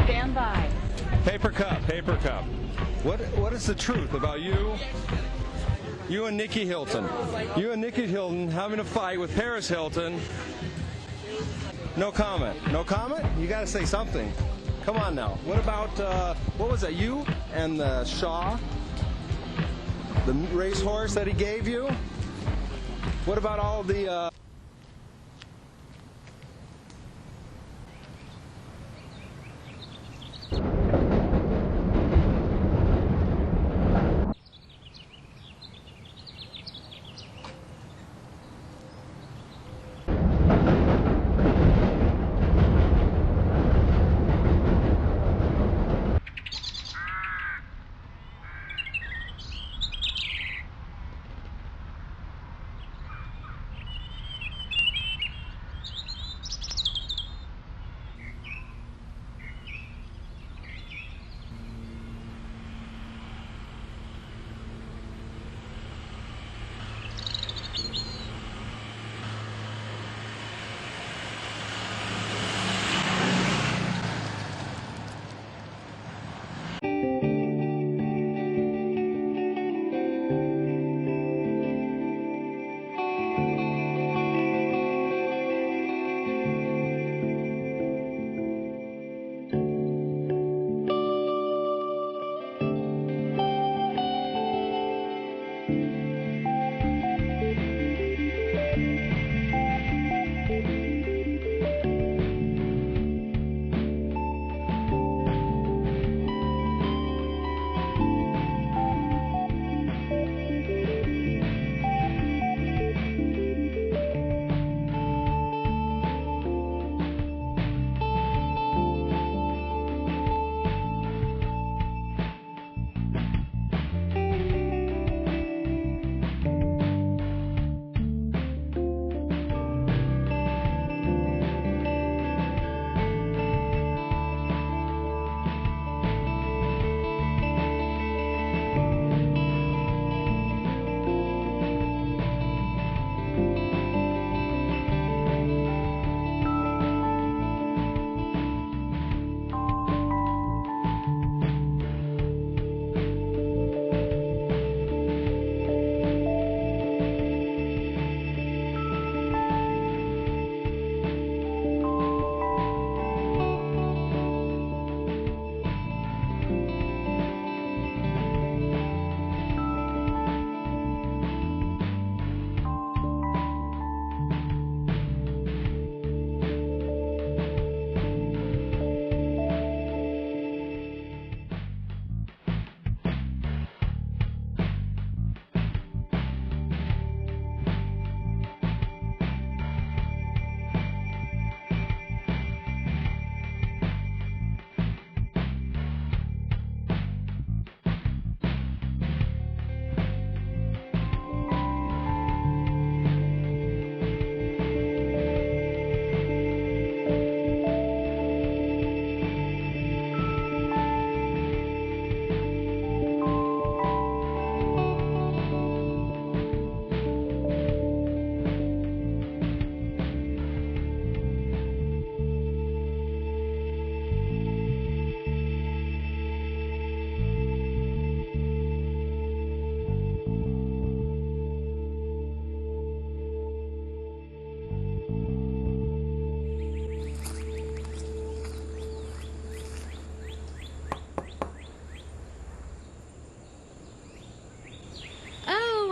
Stand by. Paper cup, paper cup. What is the truth about you and Nikki Hilton? You and Nikki Hilton having a fight with Paris Hilton. No comment. No comment? You got to say something. Come on now. What about, what was that, you and the Shaw? The racehorse that he gave you? What about all the...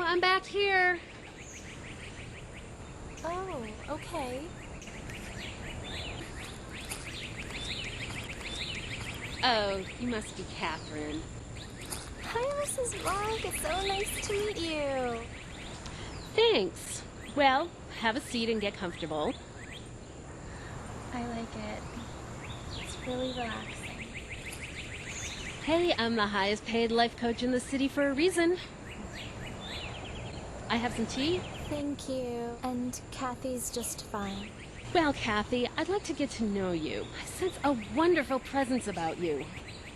I'm back here. Oh, okay. Oh, you must be Catherine. Hi, Mrs. Rock. It's so nice to meet you. Thanks. Well, have a seat and get comfortable. I like it. It's really relaxing. Hey, I'm the highest paid life coach in the city for a reason. I have some tea? Thank you. And Kathy's just fine. Well, Kathy, I'd like to get to know you. I sense a wonderful presence about you.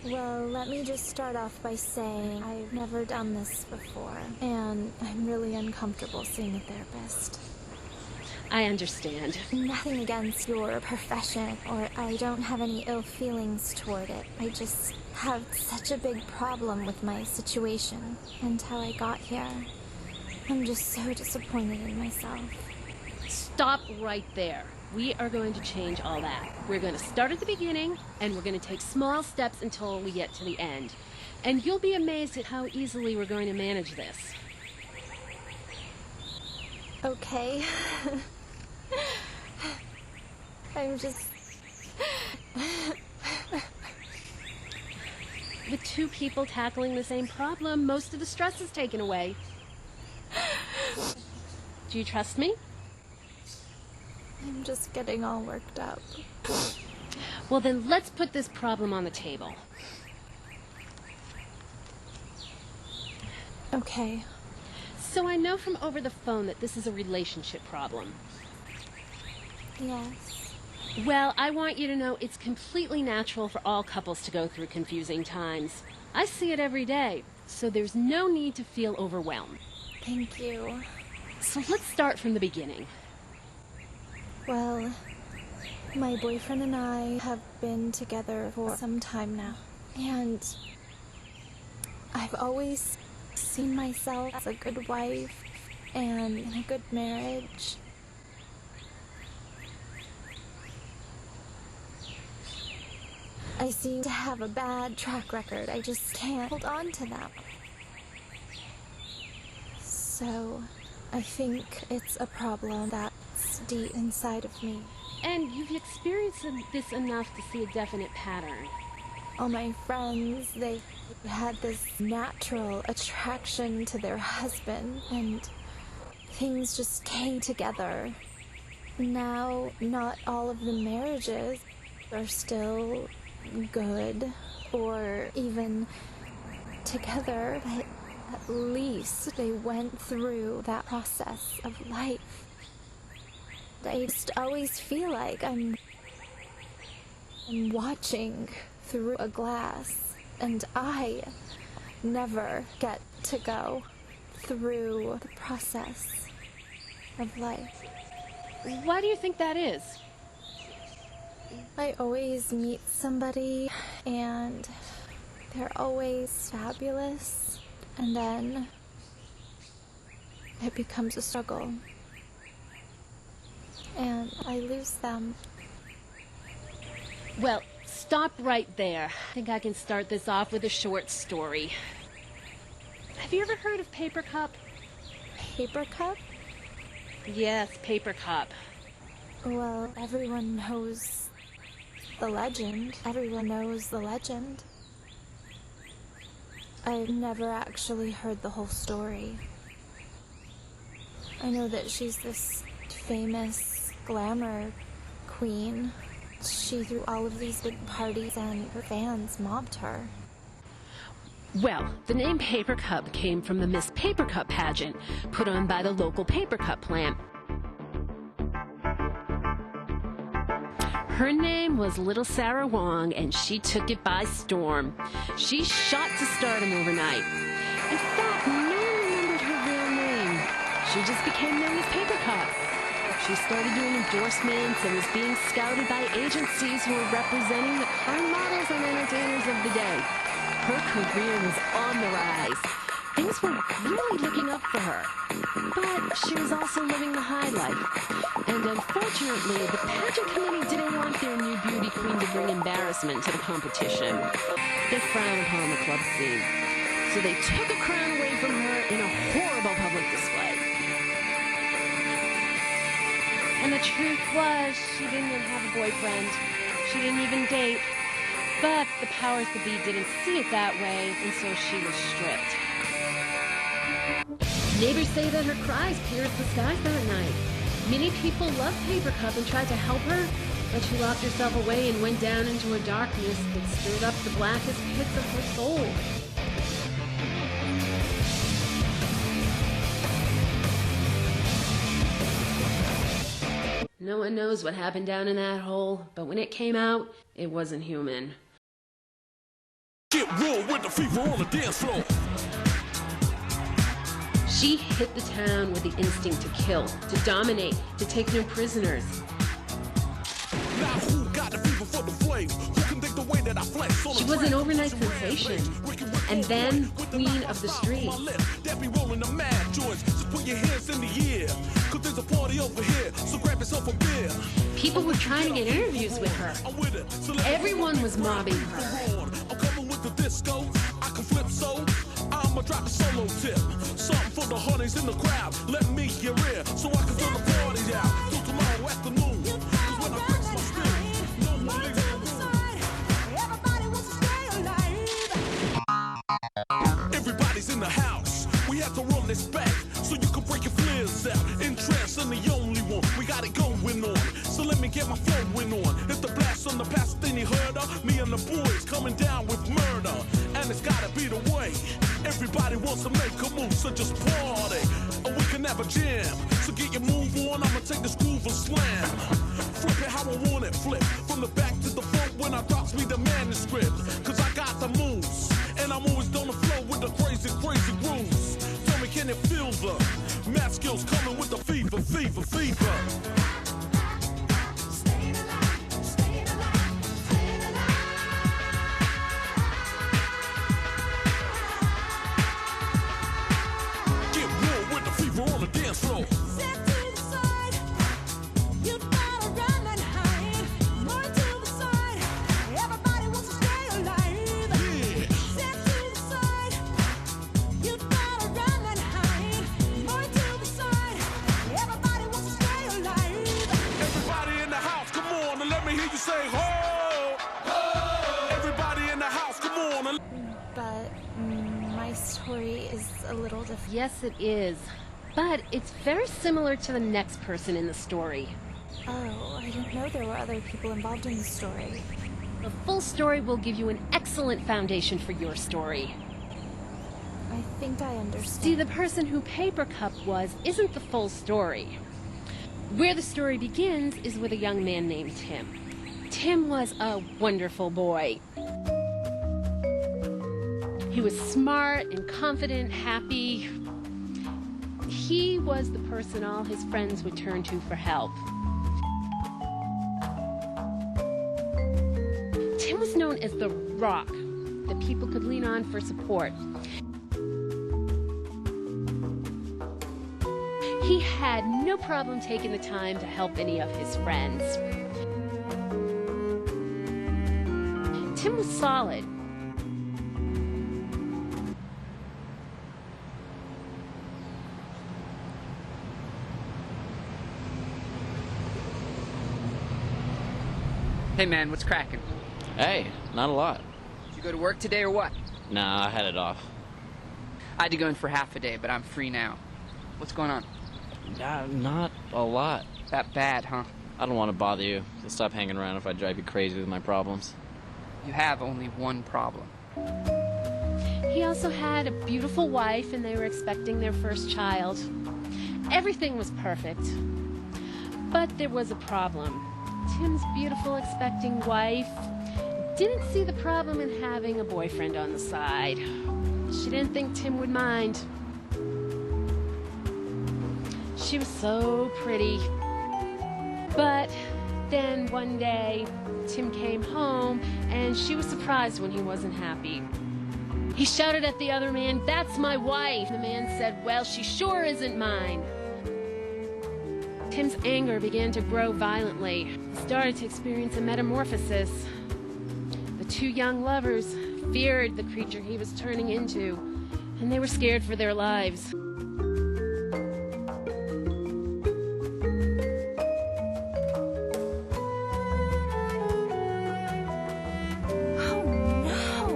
Well, let me just start off by saying I've never done this before, and I'm really uncomfortable seeing a therapist. I understand. Nothing against your profession, or I don't have any ill feelings toward it. I just have such a big problem with my situation and how I got here. I'm just so disappointed in myself. Stop right there. We are going to change all that. We're going to start at the beginning, and we're going to take small steps until we get to the end. And you'll be amazed at how easily we're going to manage this. Okay. I'm just... With two people tackling the same problem, most of the stress is taken away. Do you trust me? I'm just getting all worked up. Well, then let's put this problem on the table. Okay. So I know from over the phone that this is a relationship problem. Yes. Well, I want you to know it's completely natural for all couples to go through confusing times. I see it every day, so there's no need to feel overwhelmed. Thank you. So let's start from the beginning. Well, my boyfriend and I have been together for some time now, and I've always seen myself as a good wife and in a good marriage. I seem to have a bad track record. I just can't hold on to that. So, I think it's a problem that's deep inside of me. And you've experienced this enough to see a definite pattern. All my friends, they had this natural attraction to their husband, and things just came together. Now, not all of the marriages are still good or even together, but at least they went through that process of life. I just always feel like I'm watching through a glass, and I never get to go through the process of life. Why do you think that is? I always meet somebody, and they're always fabulous, and then it becomes a struggle, and I lose them. Well, stop right there. I think I can start this off with a short story. Have you ever heard of Paper Cup? Paper Cup? Yes, Paper Cup. Well, everyone knows the legend. Everyone knows the legend. I've never actually heard the whole story. I know that she's this famous glamour queen. She threw all of these big parties and her fans mobbed her. Well, the name Paper Cup came from the Miss Paper Cup pageant put on by the local paper cup plant. Her name was Little Sarah Wong, and she took it by storm. She shot to stardom overnight. In fact, no one remembered her real name. She just became known as Paper Cup. She started doing endorsements and was being scouted by agencies who were representing the current models and entertainers of the day. Her career was on the rise. Things were really looking up for her. But she was also living the high life. And unfortunately, the pageant committee didn't want their new beauty queen to bring embarrassment to the competition. They frowned upon the club scene. So they took a crown away from her in a horrible public display. And the truth was, she didn't even have a boyfriend. She didn't even date. But the powers that be didn't see it that way, and so she was stripped. Neighbors say that her cries pierced the skies that night. Many people loved Paper Cup and tried to help her, but she locked herself away and went down into a darkness that stirred up the blackest pits of her soul. No one knows what happened down in that hole, but when it came out, it wasn't human. Get raw with the fever on the dance floor. She hit the town with the instinct to kill, to dominate, to take no prisoners. Now who got the fever for the flames? Who can think the way that I flex on She the was an track? overnight sensation, and then queen of the streets. That be rolling the mad joints. Just put your hands in the air. Cause there's a party over here, so grab yourself a beer. People were trying to get interviews with her. I'm with it. So let me Everyone was mobbing her. horn. I'm coming with the disco. I can flip so. I'ma drop a solo tip. Something for the honeys in the crowd. Let me hear it so I can turn the party out. Till tomorrow afternoon. Cause when I fix my spin, no one leaves the room. Everybody's in the house. We have to run this back so you can break your flares out. Interest in the only one. We got it going on. So let me get my flowing on. If the blast on the past, then you heard of me and the boys coming down with murder. And it's gotta be the way. Everybody wants to make a move, so just party. Or we can have a jam. So get your move on, I'ma take this groove and slam. Flip it how I want it, flip. From the back to the front when I drops me the manuscript. Cause I got the moves. And I'm always on the flow with the crazy, crazy grooves. Tell me, can it feel the math skills coming with the fever, fever, fever? Get real with the fever on the dance floor. Everybody in the house, come on, and let me hear you say ho! Ho! Everybody in the house, come on. And But my story is a little different. Yes, it is. But it's very similar to the next person in the story. Oh, I didn't know there were other people involved in the story. The full story will give you an excellent foundation for your story. I think I understand. See, the person who Paper Cup was isn't the full story. Where the story begins is with a young man named Tim. Tim was a wonderful boy. He was smart and confident, happy. He was the person all his friends would turn to for help. Tim was known as the rock that people could lean on for support. He had no problem taking the time to help any of his friends. Tim was solid. Hey man, what's cracking? Hey, not a lot. Did you go to work today or what? Nah, I had it off. I had to go in for half a day, but I'm free now. What's going on? Not a lot. That bad, huh? I don't want to bother you, so stop hanging around if I drive you crazy with my problems. You have only one problem. He also had a beautiful wife, and they were expecting their first child. Everything was perfect. But there was a problem. Tim's beautiful expecting wife didn't see the problem in having a boyfriend on the side. She didn't think Tim would mind. She was so pretty. But then one day, Tim came home, and she was surprised when he wasn't happy. He shouted at the other man, "That's my wife!" The man said, "Well, she sure isn't mine." Tim's anger began to grow violently. He started to experience a metamorphosis. The two young lovers feared the creature he was turning into, and they were scared for their lives. Oh no!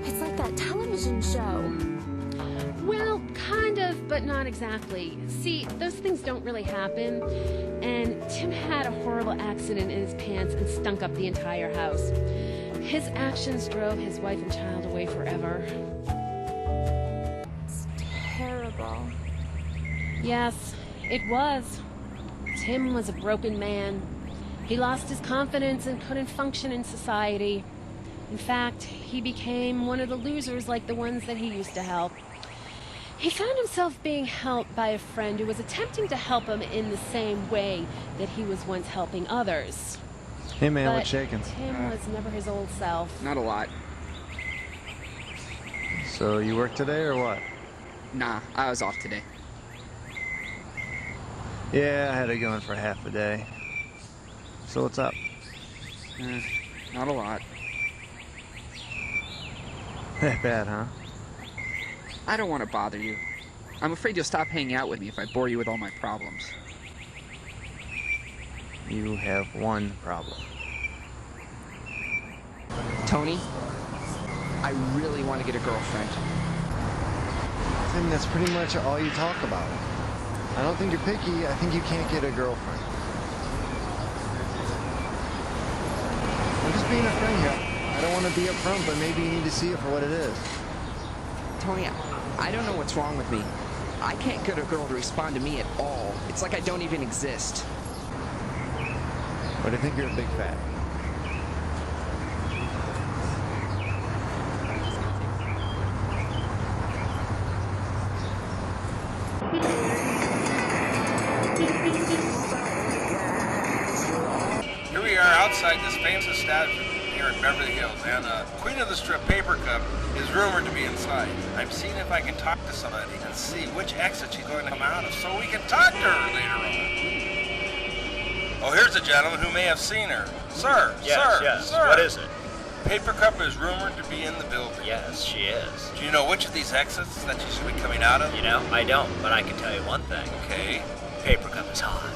It's like that television show. Well, kind of, but not exactly. See, those things don't really happen. And Tim had a horrible accident in his pants and stunk up the entire house. His actions drove his wife and child away forever. It's terrible. Yes, it was. Tim was a broken man. He lost his confidence and couldn't function in society. In fact, he became one of the losers like the ones that he used to help. He found himself being helped by a friend who was attempting to help him in the same way that he was once helping others. Hey man, But what's shaking? Tim was never his old self. Not a lot. So you work today or what? Nah, I was off today. Yeah, I had to go in for half a day. So what's up? Not a lot. That bad, huh? I don't want to bother you. I'm afraid you'll stop hanging out with me if I bore you with all my problems. You have one problem. Tony, I really want to get a girlfriend. Tim, that's pretty much all you talk about. I don't think you're picky. I think you can't get a girlfriend. I'm just being a friend here. I don't want to be upfront, but maybe you need to see it for what it is. Tony, I don't know what's wrong with me. I can't get a girl to respond to me at all. It's like I don't even exist. But I think you're a big fat. Here we are outside this famous establishment here in Beverly Hills, and Queen of the Strip Paper Cup is rumored to be inside. I'm seeing if I can talk to somebody and see which exit she's going to come out of so we can talk to her later on. Oh, here's a gentleman who may have seen her. Sir, sir. What is it? Paper Cup is rumored to be in the building. Yes, she is. Do you know which of these exits that she should be coming out of? You know, I don't, but I can tell you one thing. Okay. Paper Cup is hot,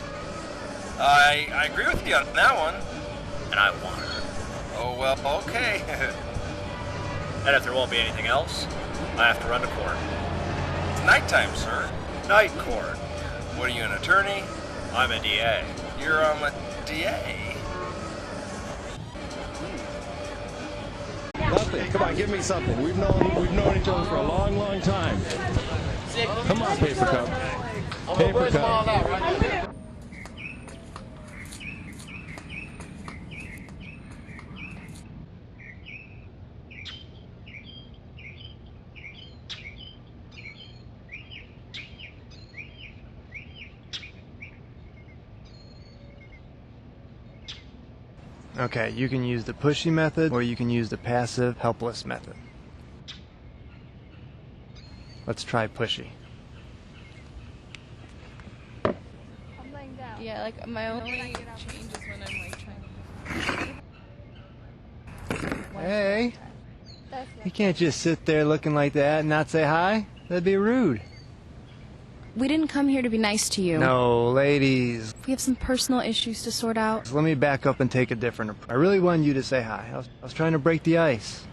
I agree with you on that one. and I want her. Oh, well, okay. And if there won't be anything else, I have to run to court. It's nighttime, sir. Night court. What are you, an attorney? I'm a DA. You're a DA. Nothing. Come on, give me something. We've known each other for a long, long time. Come on, Paper Cup. Paper Cup. Okay, you can use the pushy method or you can use the passive, helpless method. Let's try pushy. I'm laying down. Yeah, like my only change is when I'm like trying to. Hey, That's you can't just sit there looking like that and not say hi. That'd be rude. We didn't come here to be nice to you. No, ladies. We have some personal issues to sort out. Let me back up and take a different approach. I really wanted you to say hi. I was trying to break the ice.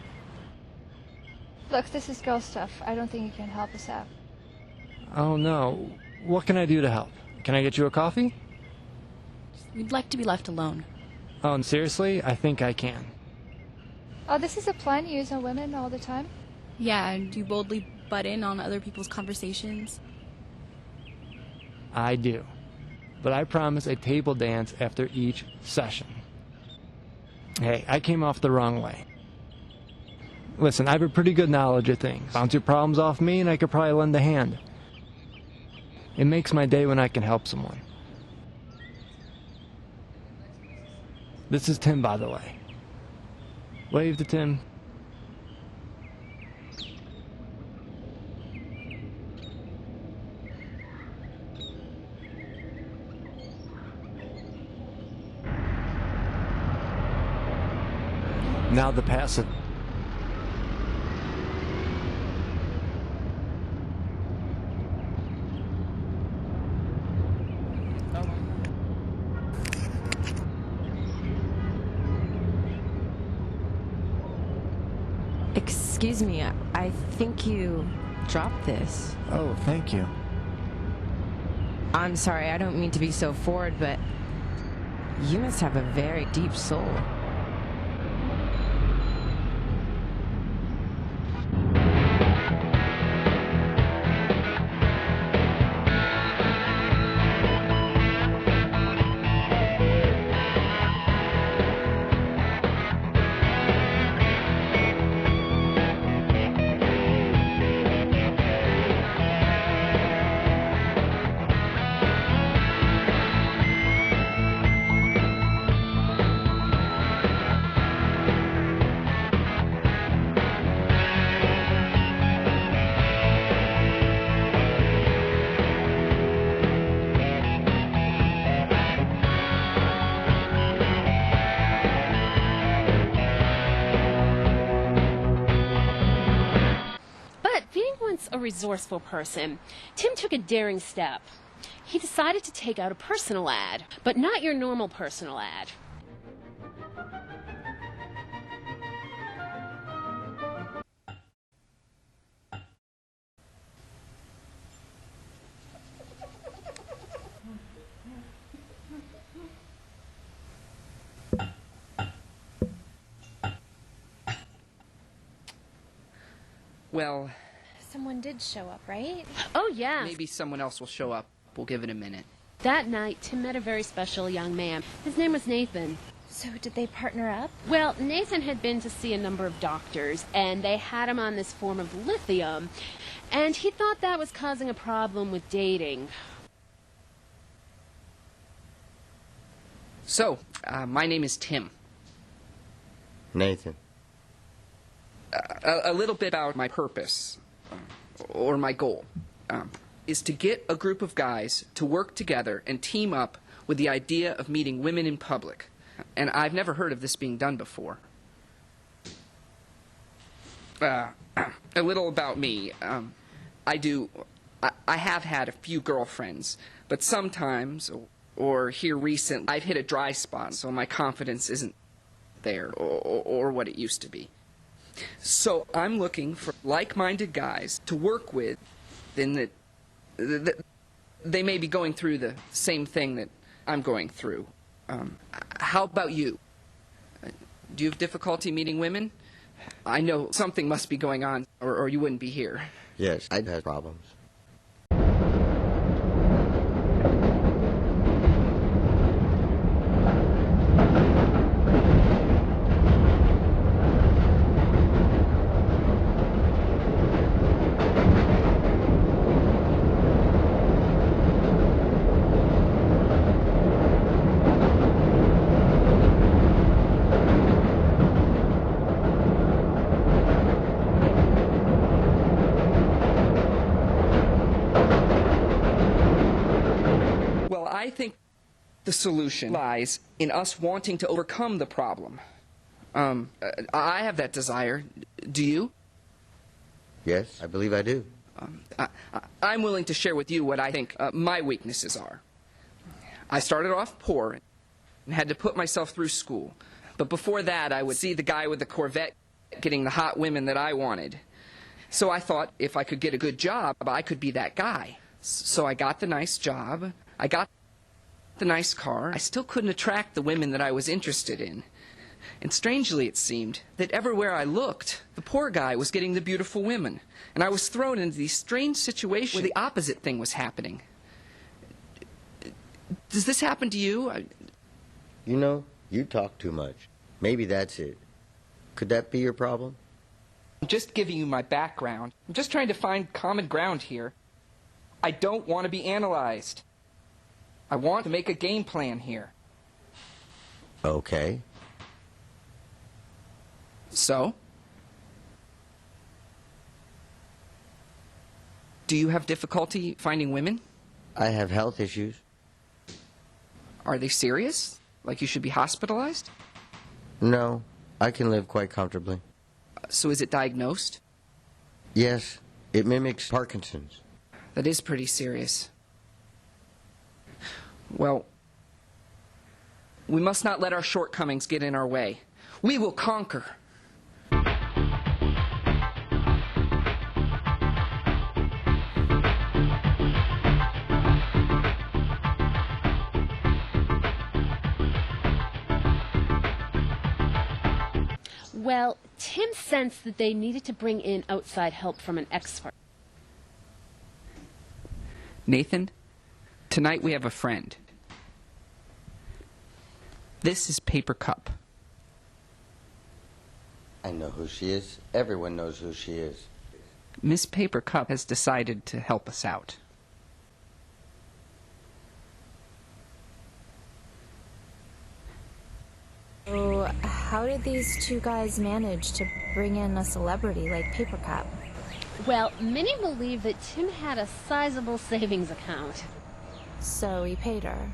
Look, this is girl stuff. I don't think you can help us out. Oh no. What can I do to help? Can I get you a coffee? We'd like to be left alone. Oh, and seriously? I think I can. Oh, this is a plan you use on women all the time? Yeah, and you boldly butt in on other people's conversations. I do. But I promise a table dance after each session. Hey, I came off the wrong way. Listen, I have a pretty good knowledge of things. Bounce your problems off me and I could probably lend a hand. It makes my day when I can help someone. This is Tim, by the way. Wave to Tim. Now the passive. Excuse me, I think you dropped this. Oh, thank you. I'm sorry, I don't mean to be so forward, but you must have a very deep soul. a resourceful person, Tim took a daring step. He decided to take out a personal ad, but not your normal personal ad. Well, Someone did show up, right? Oh, yeah. maybe someone else will show up. We'll give it a minute. That night, Tim met a very special young man. His name was Nathan. So did they partner up? Well, Nathan had been to see a number of doctors, and they had him on this form of lithium, and he thought that was causing a problem with dating. So, my name is Tim. Nathan. A little bit about my purpose, or my goal, is to get a group of guys to work together and team up with the idea of meeting women in public. And I've never heard of this being done before. A little about me. I have had a few girlfriends, but sometimes, or here recently, I've hit a dry spot, so my confidence isn't there, or what it used to be. So I'm looking for like-minded guys to work with, in that they may be going through the same thing that I'm going through. How about you? Do you have difficulty meeting women? I know something must be going on, or you wouldn't be here. Yes, I've had problems. I think the solution lies in us wanting to overcome the problem. I have that desire. Do you? Yes, I believe I do. I'm willing to share with you what I think my weaknesses are. I started off poor and had to put myself through school. But before that, I would see the guy with the Corvette getting the hot women that I wanted. So I thought if I could get a good job, I could be that guy. So I got the nice job. I got the nice car. I still couldn't attract the women that I was interested in. And strangely, it seemed that everywhere I looked, the poor guy was getting the beautiful women. And I was thrown into these strange situations where the opposite thing was happening. Does this happen to you? You know, you talk too much. Maybe that's it. Could that be your problem? I'm just giving you my background. I'm just trying to find common ground here. I don't want to be analyzed. I want to make a game plan here. Okay. So? Do you have difficulty finding women? I have health issues. Are they serious? Like you should be hospitalized? No, I can live quite comfortably. So is it diagnosed? Yes, it mimics Parkinson's. That is pretty serious. Well, we must not let our shortcomings get in our way. We will conquer. Well, Tim sensed that they needed to bring in outside help from an expert. Nathan, tonight we have a friend. This is Paper Cup. I know who she is. Everyone knows who she is. Miss Paper Cup has decided to help us out. So, how did these two guys manage to bring in a celebrity like Paper Cup? Well, many believe that Tim had a sizable savings account. So he paid her.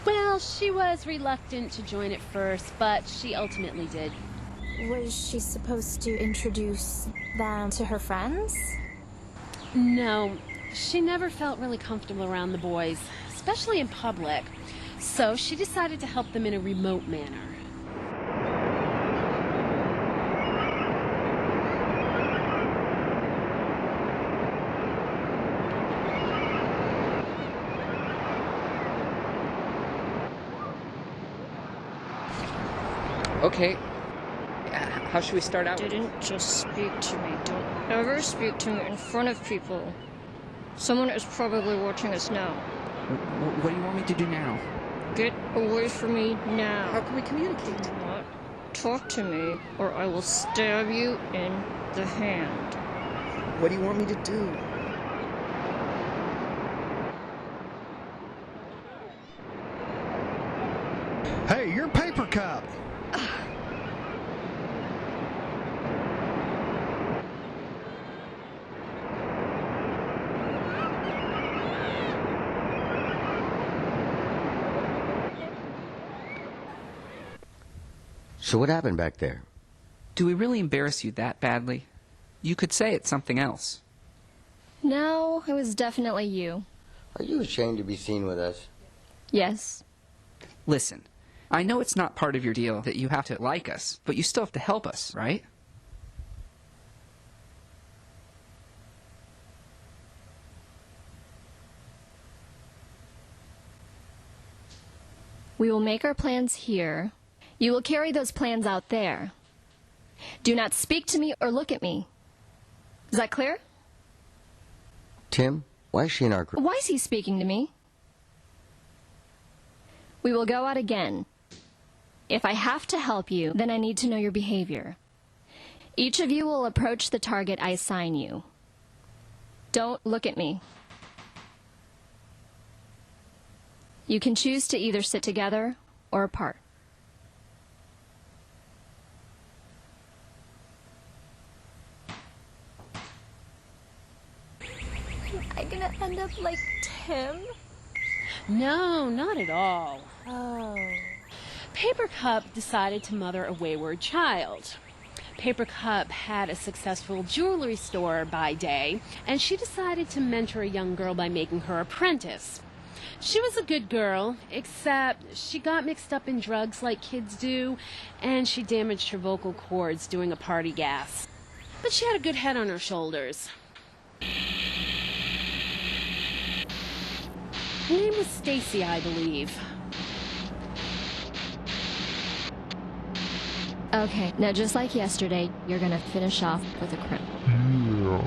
Well, she was reluctant to join at first, but she ultimately did. Was she supposed to introduce them to her friends? No, she never felt really comfortable around the boys, especially in public. So she decided to help them in a remote manner. Okay. How should we start out? Didn't just speak to me. Don't ever speak to me in front of people. Someone is probably watching us now. What do you want me to do now? Get away from me now. How can we communicate? Do not talk to me, or I will stab you in the hand. What do you want me to do? Hey, your paper cup! So what happened back there? Do we really embarrass you that badly? You could say it's something else. No, it was definitely you. Are you ashamed to be seen with us? Yes. Listen, I know it's not part of your deal that you have to like us, but you still have to help us, right? We will make our plans here. You will carry those plans out there. Do not speak to me or look at me. Is that clear? Tim, why is she in our group? Why is he speaking to me? We will go out again. If I have to help you, then I need to know your behavior. Each of you will approach the target I assign you. Don't look at me. You can choose to either sit together or apart. Am I gonna end up like Tim? No, not at all. Oh. Paper Cup decided to mother a wayward child. Paper Cup had a successful jewelry store by day, and she decided to mentor a young girl by making her apprentice. She was a good girl, except she got mixed up in drugs like kids do, and she damaged her vocal cords doing a party gas. But she had a good head on her shoulders. Her name was Stacy, I believe. Okay, now just like yesterday, you're gonna finish off with a crimp. Yeah.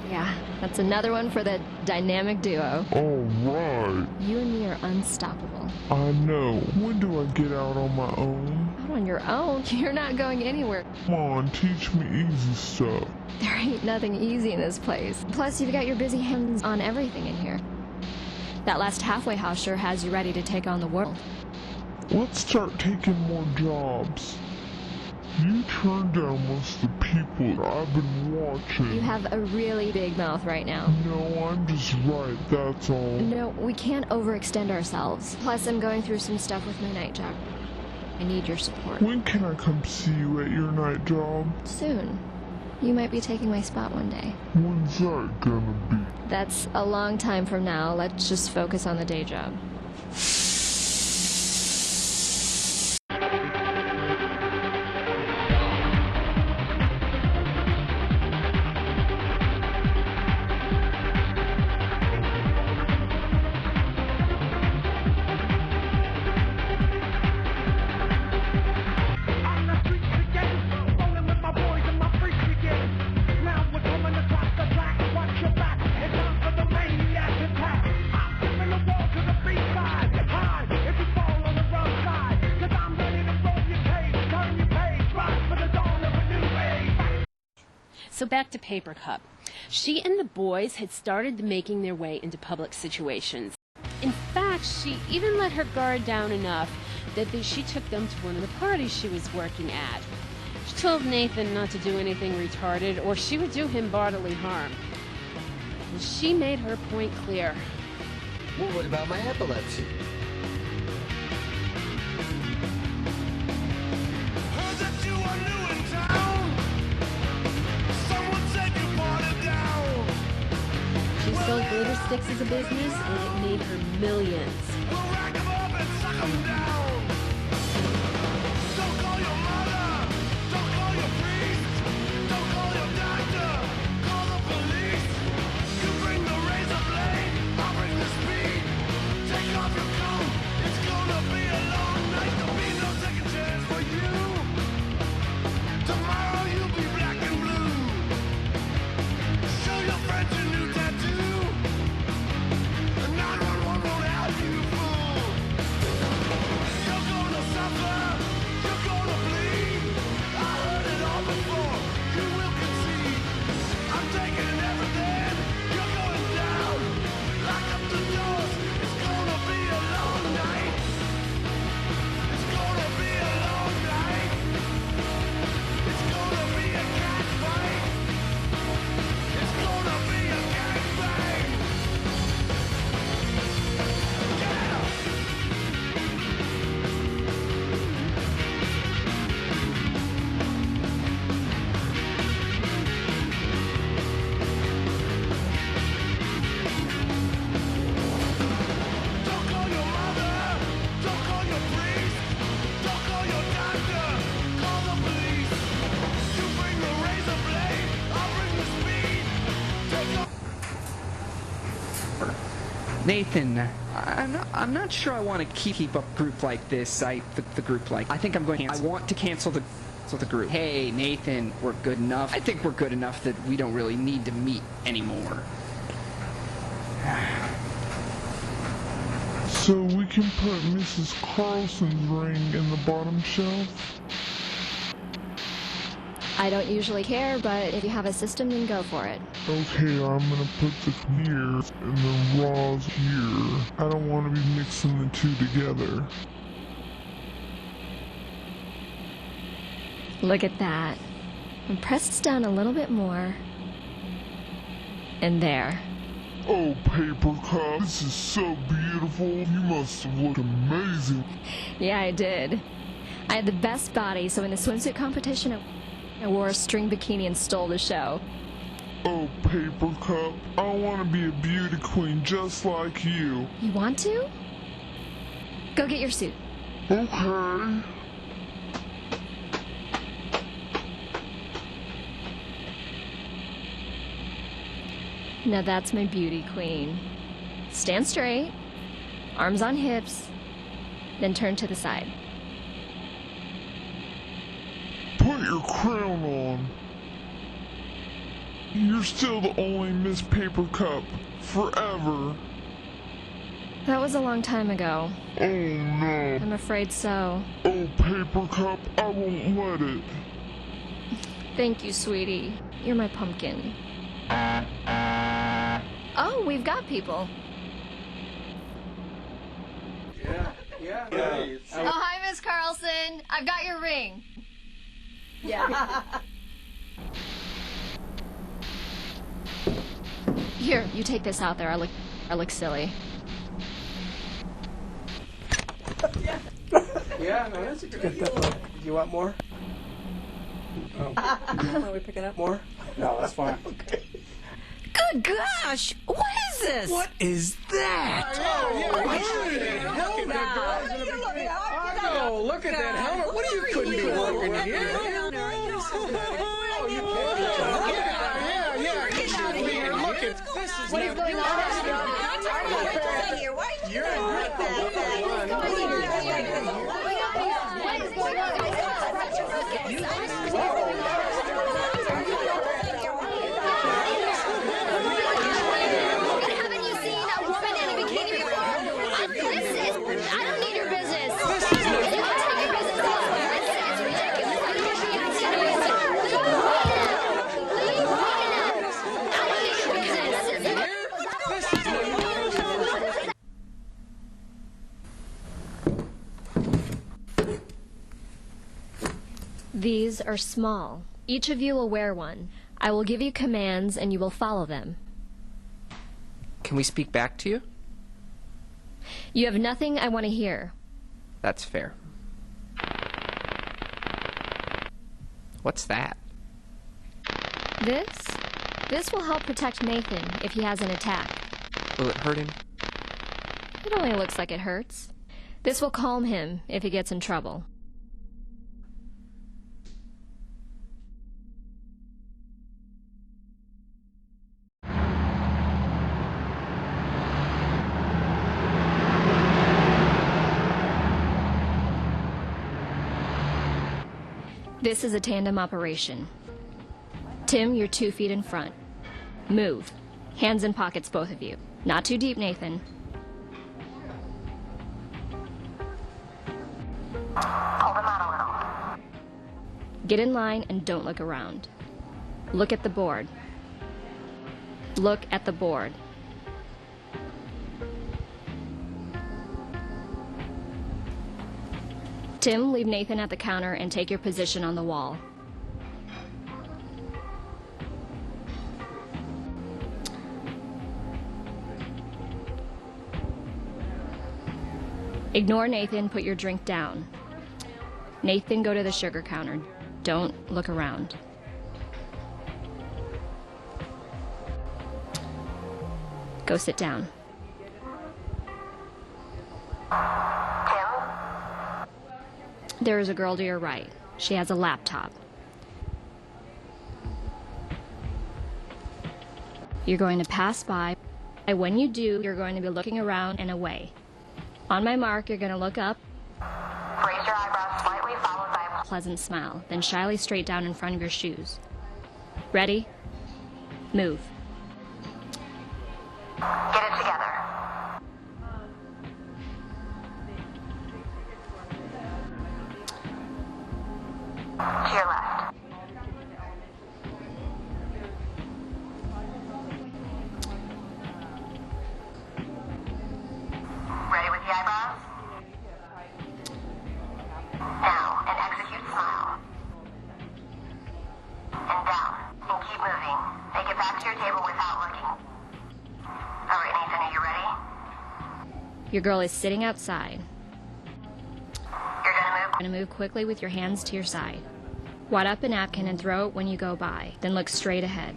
Yeah, that's another one for the dynamic duo. Alright. You and me are unstoppable. I know. When do I get out on my own? Not on your own. You're not going anywhere. Come on, teach me easy stuff. There ain't nothing easy in this place. Plus, you've got your busy hands on everything in here. That last halfway house sure has you ready to take on the world. Let's start taking more jobs. You turned down most of the people that I've been watching. You have a really big mouth right now. No, I'm just right, that's all. No, we can't overextend ourselves. Plus, I'm going through some stuff with my night job. I need your support. When can I come see you at your night job? Soon. You might be taking my spot one day. When's that gonna be? That's a long time from now. Let's just focus on the day job. So back to Paper Cup. She and the boys had started making their way into public situations. In fact, she even let her guard down enough that she took them to one of the parties she was working at. She told Nathan not to do anything retarded or she would do him bodily harm. And she made her point clear. Well, what about my epilepsy? Heard that you are new in town. Someone said you brought it down. glitter sticks as a business, and it made her millions. We'll rack 'em up and suck 'em down. Don't call your mother, don't call your priest, don't call your doctor, call the police. You bring the razor blade, I'll bring the speed. Take off your coat, it's gonna be a long night. There'll be no second chance for you. Tomorrow you'll be black and blue. Show your friends your new tattoo. 911 won't help you, fool. You're gonna suffer, you're gonna bleed. I heard it all before, you will concede. I'm taking everything, you're going down. Lock up the doors, it's gonna be a long night. It's gonna be a long night. It's gonna be a cat fight. It's gonna be a gangbang. Don't call your mother, don't call your priest, don't call your doctor, call the police. You bring the razor blade, I'll bring the speed. Take off. Nathan, I'm not sure I want to keep up a group like this. The group like I think I'm going. I want to cancel the group. Hey, Nathan, we're good enough. I think we're good enough that we don't really need to meet anymore. So we can put Mrs. Carlson's ring in the bottom shelf? I don't usually care, but if you have a system, then go for it. Okay, I'm gonna put the here and the raws here. I don't want to be mixing the two together. Look at that. And press this down a little bit more. And there. Oh, Paper Cup, this is so beautiful. You must have looked amazing. Yeah, I did. I had the best body, so in the swimsuit competition, I wore a string bikini and stole the show. Oh, Paper Cup, I want to be a beauty queen just like you. You want to? Go get your suit. Okay. Now that's my beauty queen. Stand straight, arms on hips, then turn to the side. Put your crown on. You're still the only Miss Paper Cup. Forever. That was a long time ago. Oh no. I'm afraid so. Oh, Paper Cup, I won't let it. Thank you, sweetie. You're my pumpkin. Oh, we've got people. Yeah. Oh, hi, Miss Carlson. I've got your ring. Yeah. Here, you take this out there. I look silly. Yeah, no, that's a good look. Do you want more? Oh. Are we picking up more? No, that's fine. Okay. Good gosh! What is this? What is that? Oh, look at that helmet. What are you couldn't be walking in here? Look at this. What is going on? You're like that. What is going on? Haven't you seen a woman in a bikini before? I don't need your business. These are small. Each of you will wear one. I will give you commands and you will follow them. Can we speak back to you? You have nothing I want to hear. That's fair. What's that? This will help protect Nathan if he has an attack. Will it hurt him? It only looks like it hurts. This will calm him if he gets in trouble. This is a tandem operation. Tim, you're 2 feet in front. Move. Hands in pockets, both of you. Not too deep, Nathan. Pull them out a little. Get in line and don't look around. Look at the board. Look at the board. Tim, leave Nathan at the counter and take your position on the wall. Ignore Nathan, put your drink down. Nathan, go to the sugar counter. Don't look around. Go sit down. There is a girl to your right. She has a laptop. You're going to pass by. And when you do, you're going to be looking around and away. On my mark, you're going to look up. Raise your eyebrows slightly, followed by A pleasant smile, then shyly straight down in front of your shoes. Ready? Move. Get it together. To your left. Ready with the eyebrows? Now, and execute smile. And down. And keep moving. Make it back to your table without looking. All right, Nathan, are you ready? Your girl is sitting outside. You're Gonna move quickly with your hands to your side. Wad up a napkin and throw it when you go by. Then look straight ahead.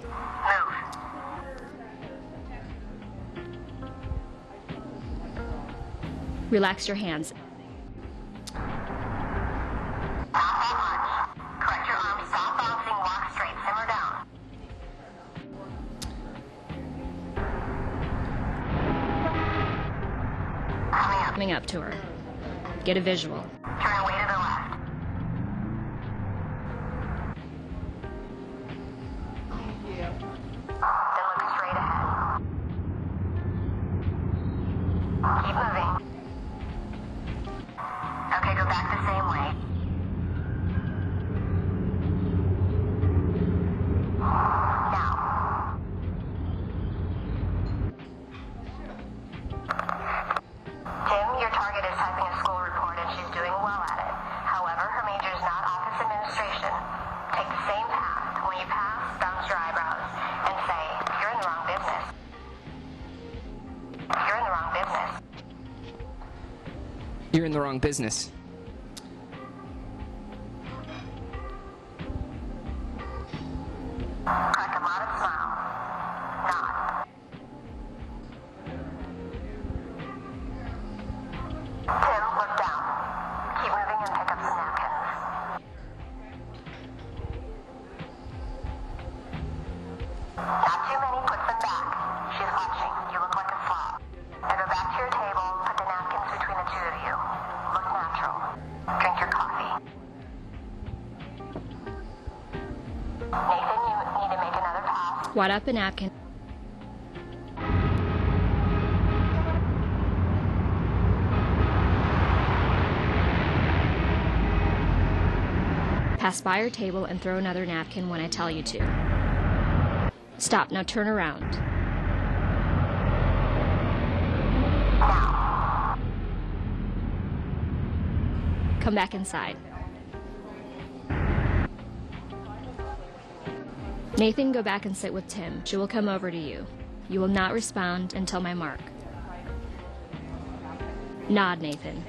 Relax your hands. Correct your arms, stop bouncing, walk straight, simmer down. Coming up to her. Get a visual. Turn away to the left. Then look straight ahead. Keep moving. Okay, go back the same way. Now. Tim, your target is typing a school report and she's doing well at it. However, her major is not office administration. Take the same path. When you pass, bounce your eyebrows and say, you're in the wrong business. You're in the wrong business. You're in the wrong business. Crack a modest smile. Nod. Tim, look down. Keep moving and pick up some napkins. Not too many, put them back. She's watching. You look like a slob. Now go back to your table, put the napkins between the two of you. Look natural. Drink your coffee. Nathan, you need to make another pass. Wad up a napkin. Pass by your table and throw another napkin when I tell you to. Stop, now turn around. Come back inside. Nathan, go back and sit with Tim. She will come over to you. You will not respond until my mark. Nod, Nathan.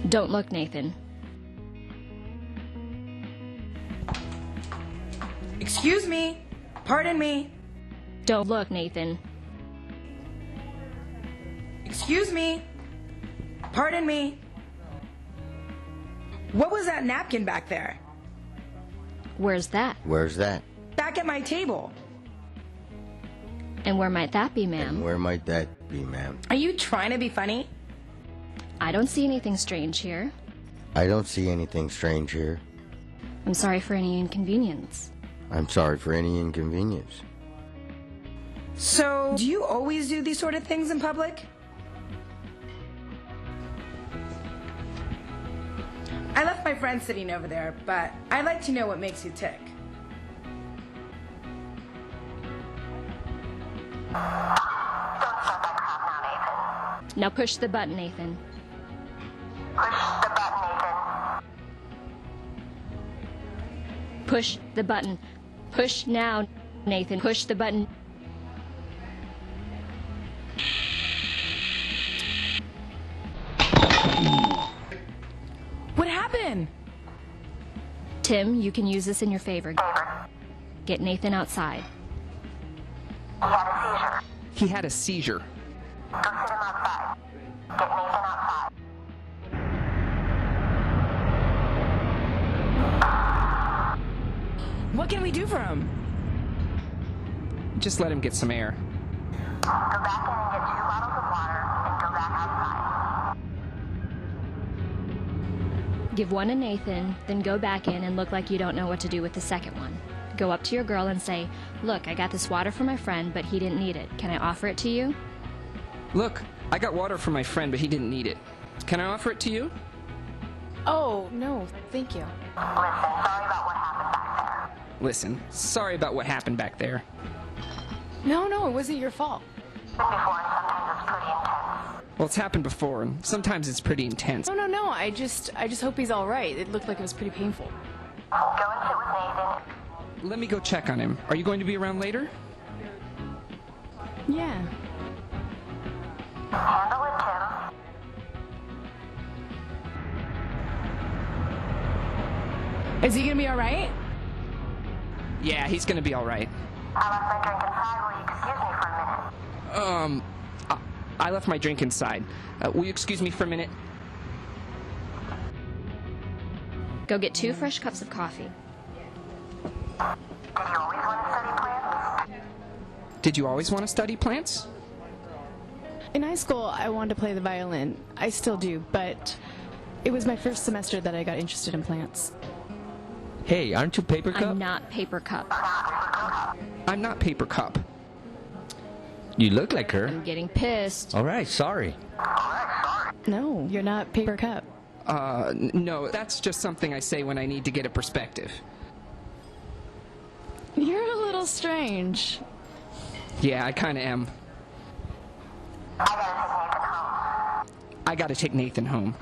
Don't look, Nathan. Excuse me. Pardon me. Don't look, Nathan. Excuse me. Pardon me. What was that napkin back there? Where's that? Where's that? Back at my table. And where might that be, ma'am? Where might that be, ma'am? Are you trying to be funny? I don't see anything strange here. I don't see anything strange here. I'm sorry for any inconvenience. I'm sorry for any inconvenience. So, do you always do these sort of things in public? I left my friend sitting over there, but I'd like to know what makes you tick. Now push the button, Nathan. Push the button. Push now, Nathan. Push the button. What happened? Tim, you can use this in your favor. Get Nathan outside. He had a seizure. What can we do for him? Just let him get some air. Go back in and get 2 bottles of water and go back outside. Give one to Nathan, then go back in and look like you don't know what to do with the second one. Go up to your girl and say, "Look, I got this water for my friend, but he didn't need it. Can I offer it to you?" Look, I got water for my friend, but he didn't need it. Can I offer it to you? Oh, no, thank you. Listen, sorry about what happened back there. No, it wasn't your fault. Well, it's happened before, and sometimes it's pretty intense. No, I just hope he's all right. It looked like it was pretty painful. Go and sit with Nathan. Let me go check on him. Are you going to be around later? Yeah. Handle it, Tim. Is he gonna be all right? Yeah, he's gonna be all right. I left my drink inside. Will you excuse me for a minute? I left my drink inside. Will you excuse me for a minute? Go get 2 fresh cups of coffee. Did you always want to study plants? In high school, I wanted to play the violin. I still do, but it was my first semester that I got interested in plants. Hey, aren't you Paper Cup? I'm not Paper Cup. I'm not Paper Cup. You look like her. I'm getting pissed. All right, sorry. No, you're not Paper Cup. No, that's just something I say when I need to get a perspective. You're a little strange. Yeah, I kind of am. I gotta take Nathan home.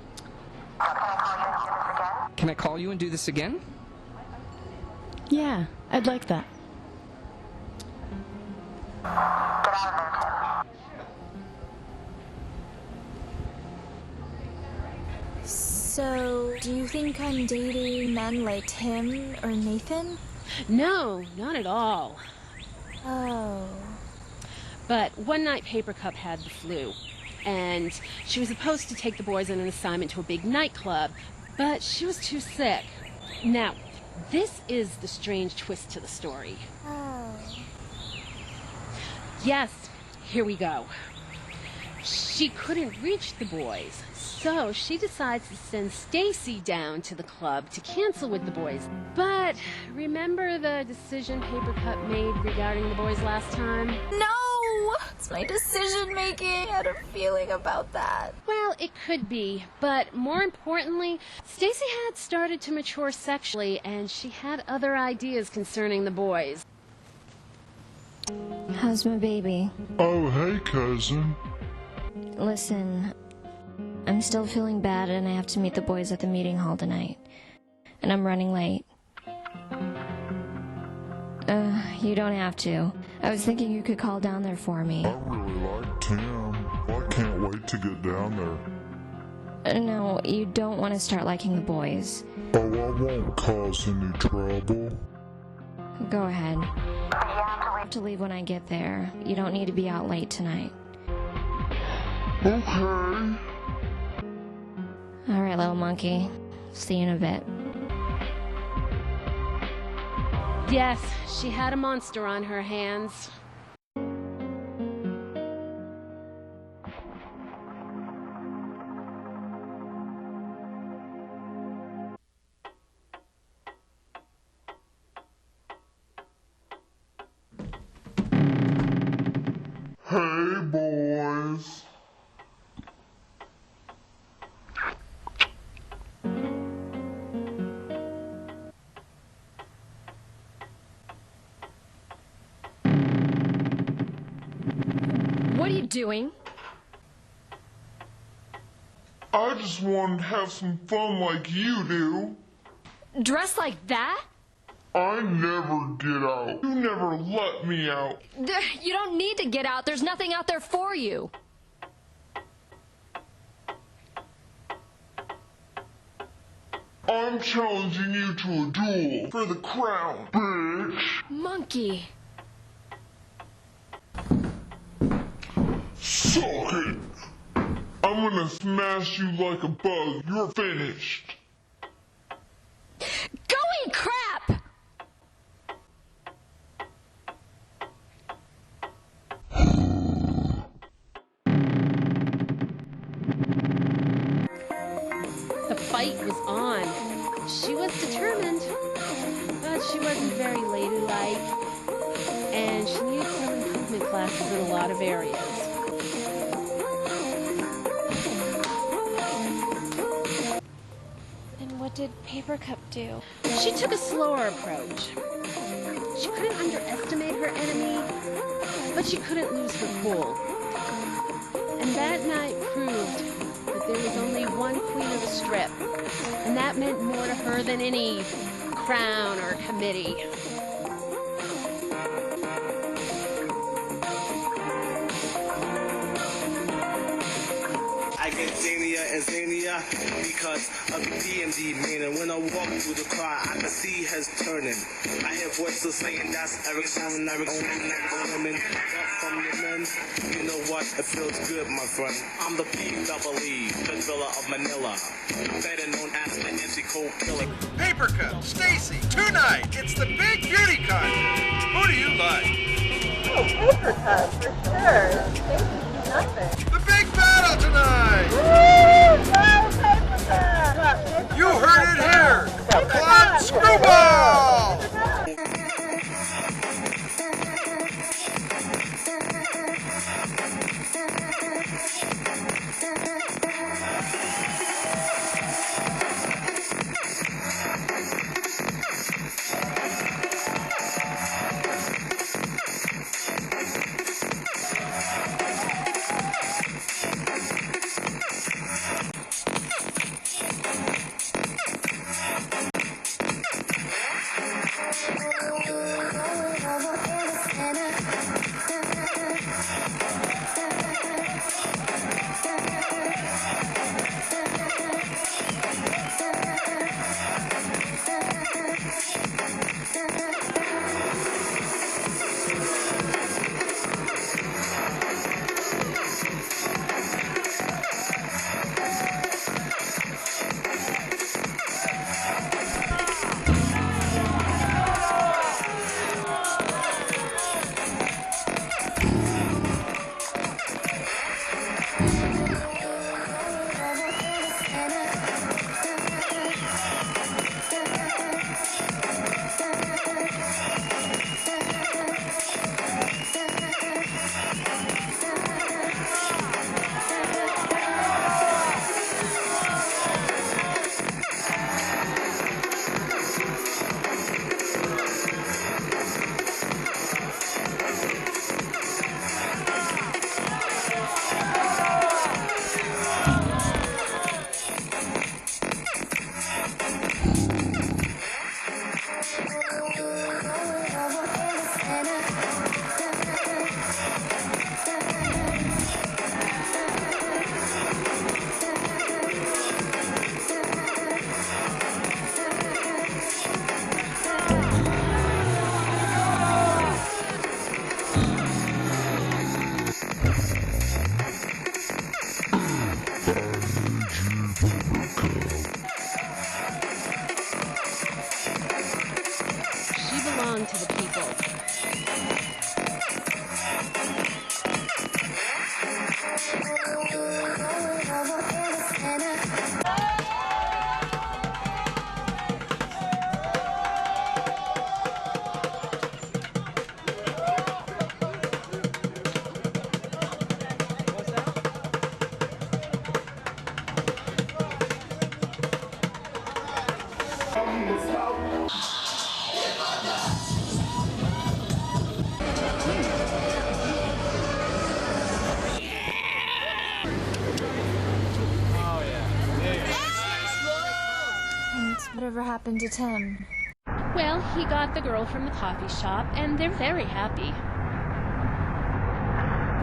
Can I call you and do this again? Yeah, I'd like that. So, do you think I'm dating men like Tim or Nathan? No, not at all. Oh. But one night Paper Cup had the flu, and she was supposed to take the boys on an assignment to a big nightclub, but she was too sick. Now, this is the strange twist to the story. Oh. Yes, here we go. She couldn't reach the boys, so she decides to send Stacy down to the club to cancel with the boys. But remember the decision Paper Cup made regarding the boys last time? No! It's my decision making. I had a feeling about that. Well, it could be, but more importantly, Stacy had started to mature sexually, and she had other ideas concerning the boys. How's my baby? Oh, hey, cousin. Listen, I'm still feeling bad and I have to meet the boys at the meeting hall tonight. And I'm running late. You don't have to. I was thinking you could call down there for me. I really like Tim. I can't wait to get down there. No, you don't want to start liking the boys. Oh, I won't cause any trouble. Go ahead. I have to leave when I get there. You don't need to be out late tonight. Okay. All right, little monkey. See you in a bit. Yes, she had a monster on her hands. Hey, boys. What are you doing? I just wanted to have some fun like you do. Dressed like that? I never get out. You never let me out. You don't need to get out. There's nothing out there for you. I'm challenging you to a duel for the crown, bitch. Monkey. Suck it. I'm gonna smash you like a bug. You're finished. Going crap! The fight was on. She was determined, but she wasn't very ladylike, and she needed some improvement classes in a lot of areas. And what did Paper Cup do? She took a slower approach. She couldn't underestimate her enemy, but she couldn't lose her cool. And that night proved that there was only one queen of the strip, and that meant more to her than any crown or committee. I get zania and zania because of the DMD meaning. When I walk through the car, I can see heads turning. I hear voices saying that's Eric Stone, Eric Stone, the women, from the men. You know what? It feels good, my friend. I'm the P-double-E, the Villa of Manila, better known as the MC Cold Killer. Paper Cup, Stacy, tonight, it's the big beauty contest. Who do you like? Oh, Paper Cup, for sure. Stacy's nothing. The big battle tonight! Woo! Go, Paper Cup! You heard it here! The Clown Screwball! She belonged to the people. Whatever happened to Tim? Well, he got the girl from the coffee shop, and they're very happy.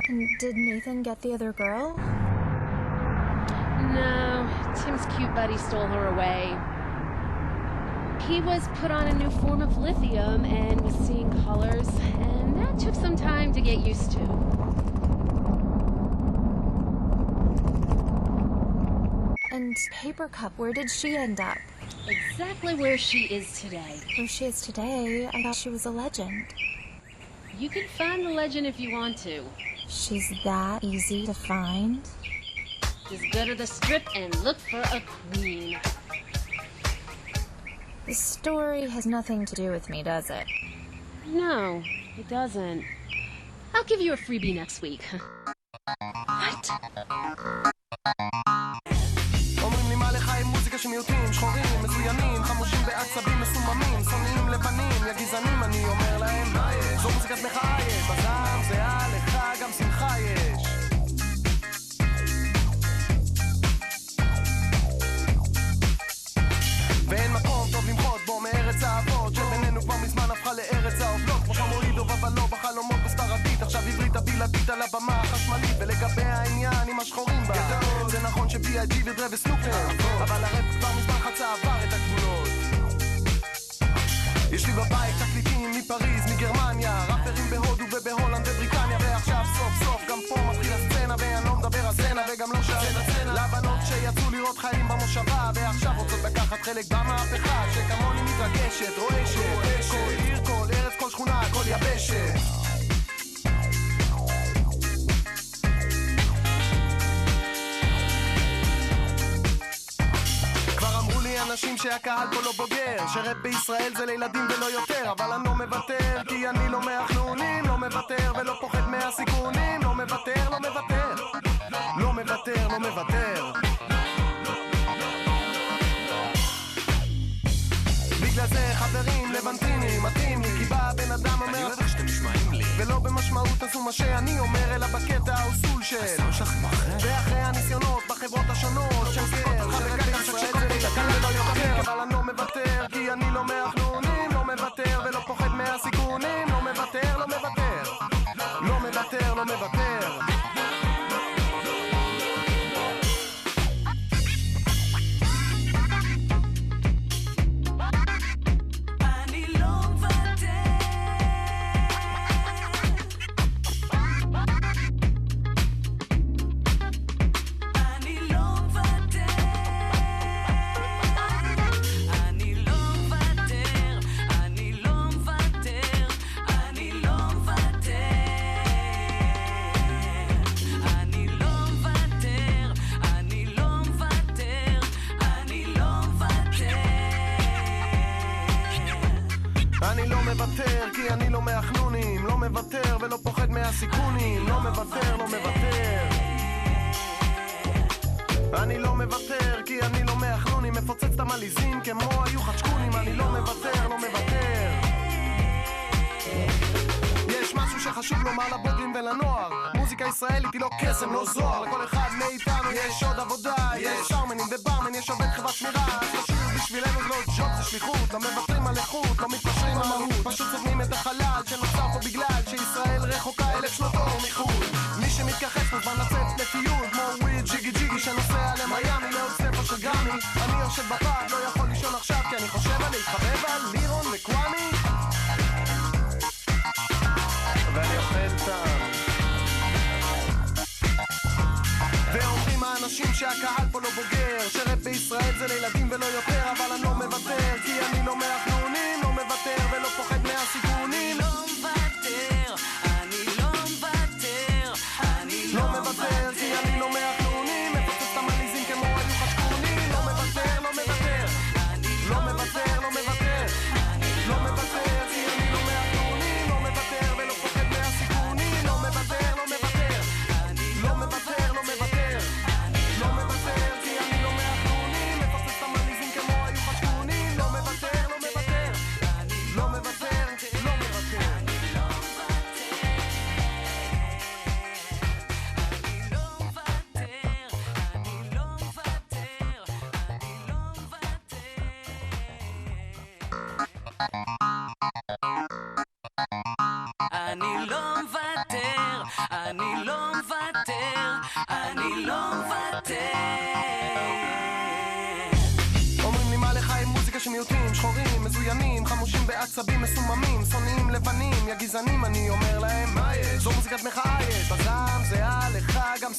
And did Nathan get the other girl? No, Tim's cute buddy stole her away. He was put on a new form of lithium and was seeing colors, and that took some time to get used to. And Paper Cup, where did she end up? Exactly where she is today. Where she is today? I thought she was a legend. You can find the legend if you want to. She's that easy to find? Just go to the strip and look for a queen. The story has nothing to do with me, does it? No, it doesn't. I'll give you a freebie next week. What? אומרים לי מה לך עם מוזיקה של מיעוטים שחורים, מזוינים, חמושים בעצבים מסוממים שונאים לבנים, יא גזענים אני אומר להם זו מוזיקת מחאה יש בזעם זהה לך גם שמחה יש ואין מקום טוב למחות בו מארץ האבות שבינינו כבר מזמן הפכה לארץ האובלות כמו חמורידוב אבל לא בחלומות בספרדית עכשיו עברית הבלעדית על הבמה החשמלית ולגבי העניין עם השחורים בה זה נכון ש-B.I.G ודרה וסנופר אבל הרפ כבר מזמן חצה עבר את הגבולות יש לי בבית תקליטים מפריז, מגרמניה ראפרים בהודו ובהולנד ובריטניה ועכשיו סוף סוף גם פה מתחיל הסצנה ואני לא מדבר על סצנה וגם לא שרן הסצנה לבנות שיצאו לראות חיים במושבה ועכשיו רוצות לקחת חלק במהפכה שכמוני מתרגשת, רועשת כל עיר, כל ארץ, כל שכונה, כל יבשת אנשים שהקהל פה לא בוגר שרפ בישראל זה לילדים ולא יותר אבל אני לא מוותר כי אני לא מהחנונים לא מוותר ולא פוחד מהסיכונים לא מוותר, לא מוותר לא מוותר, לא מוותר בגלל זה חברים לבנטינים מתאים לי כי בא בן אדם אומר אני אוהב שאתם נשמעים לי ולא במשמעות עשו מה שאני אומר אלא בקטע האוסול של ואחרי הניסיונות בחברות השונות של חלק בישראל זה להתקל ולא יותר אבל אני לא מוותר כי אני לא מהחנונים לא מוותר ולא פוחד מהסיכונים לא מוותר, לא מוותר לא מוותר, לא מוותר כי אני לא מהחנונים לא מוותר ולא פוחד מהסיכונים לא מוותר, לא מוותר אני לא מוותר כי אני לא מהחנונים מפוצץ את המליזים כמו היו חצ'קונים אני לא מוותר, לא מוותר יש משהו שחשוב לומר לבוגרים ולנוער מוזיקה ישראלית היא לא קסם, לא זוהר לכל אחד מאיתנו יש עוד עבודה יש שרמנים וברמן, יש עובד חברת שמירה לשיר בשבילנו זה לא ג'וב, זה שליחות לא מוותרים על איכות, לא מתפשרים על מהות פשוט סובנים את החלל שנוצר פה בגלל שישראל רחוקה 1000 שנות אור מחו"ל מי שמתכחש מוזמן לצאת לטיול כמו וויד ג'יגי ג'יגי שנוסע למיימי לעוד ספר של גרמי אני יושב בפארק, לא יכול לישון עכשיו כי אני חושב על להתחבב על לירון וקוואמי ואני אוכל טעם ואומרים אנשים שהקהל פה לא בוגר, שרפ בישראל זה לילדים ולא יותר, אבל אני לא מוותר, כי אני לא מהחנונים, לא מוותר ולא פוחד מהסיכונים. לא מוותר, אני לא מוותר, אני לא מוותר, כי אני לא מהחנונים, מפוצץ את המליזים כמו היו חשקונים. לא מוותר, לא מוותר, לא מוותר, לא מוותר, לא מוותר, כי אני לא מהחנונים, לא מוותר ולא פוחד מהסיכונים. לא מוותר, לא מוותר, לא מוותר, לא מוותר, לא מוותר, כי אני לא מהחנונים, מפוצץ את המליזים כמו היו חשקונים. לא מוותר, לא מוותר, לא מוותר, לא מוותר. אני לא מוותר, אני לא מוותר, אני לא מוותר. אומרים לי מה לך עם מוזיקה של מיעוטים, שחורים, מזוינים, חמושים בעצבים, מסוממים, שונאים לבנים, יא גזענים, אני אומר להם מה יש? זו מוזיקת מחאה יש, בזעם זהה לך, גם